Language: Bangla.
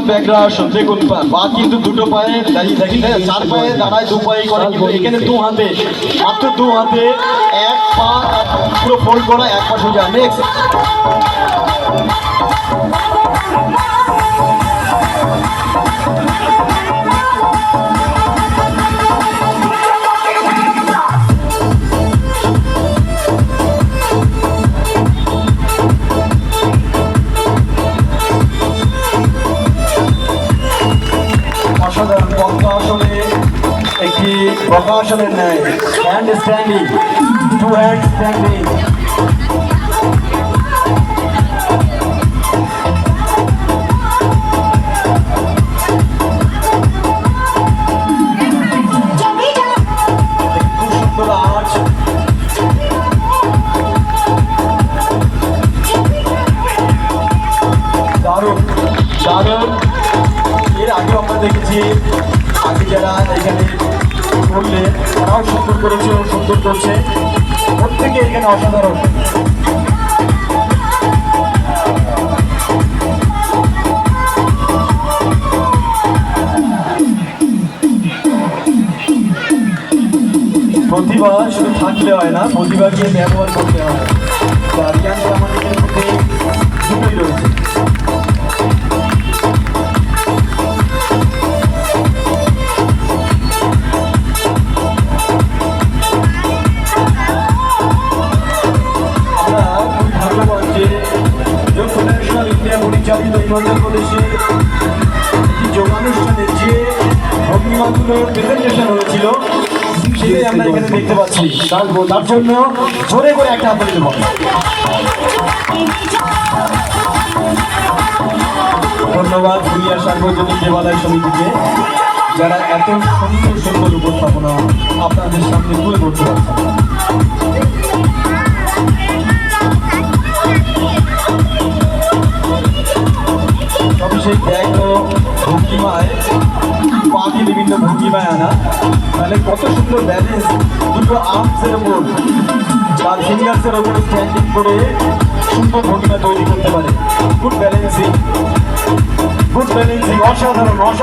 ব্যাগরা আসুন। দেখুন পা কিন্তু দুটো পায়ে দাঁড়িয়ে দেখি, চার পায়ে দাঁড়ায়, দু পায়ে করে, কিন্তু এখানে দু হাতে, মাত্র দু হাতে এক পা পুরো ফোল্ড করা, এক পা সোজা। নেক্সট অসাধারণ পদ্মাসনে একটি বকাসনের ন্যায় hand standing, to hand standing. খুব সুন্দর আওয়াজ। দারুণ দারুণ। এর আগে আমরা দেখেছি, আগে যারা এখানে করলে তারাও সুন্দর করেছে ও সুন্দর করছে, প্রত্যেকে এখানে অসাধারণ। প্রতিভা শুধু থাকলে হয় না, প্রতিভাকে ব্যবহার করতে হয়। জ্ঞানটা আমাদের মধ্যে দুটোই রয়েছে। পরিচালিত হিমাচল প্রদেশের একটি যোগানুষ্ঠানের যে ভঙ্গিমাগুলোর প্রেজেন্টেশন হয়েছিল, সেটাই আমরা এখানে দেখতে পাচ্ছি। তার জন্য জোরে করে একটা হাতে দেব। ধন্যবাদ পুরিয়া সার্বজনীন দেবালয় সমিতিকে, যারা এত সুন্দর সুন্দর উপস্থাপনা আপনাদের সামনে তুলে ধরতে পারছেন। সেই ব্যাগ ও ভঙ্গিমায় পাখি বিভিন্ন ভঙ্গিমায় আনা, তাহলে কত সুন্দর ব্যালেন্স, দুটো আর্মসের ওপর বা ফিঙ্গার্সের ওপর স্ট্যান্ডিং করে সুন্দর ভঙ্গিমা তৈরি করতে পারে। গুড ব্যালেন্সিং, অসাধারণ।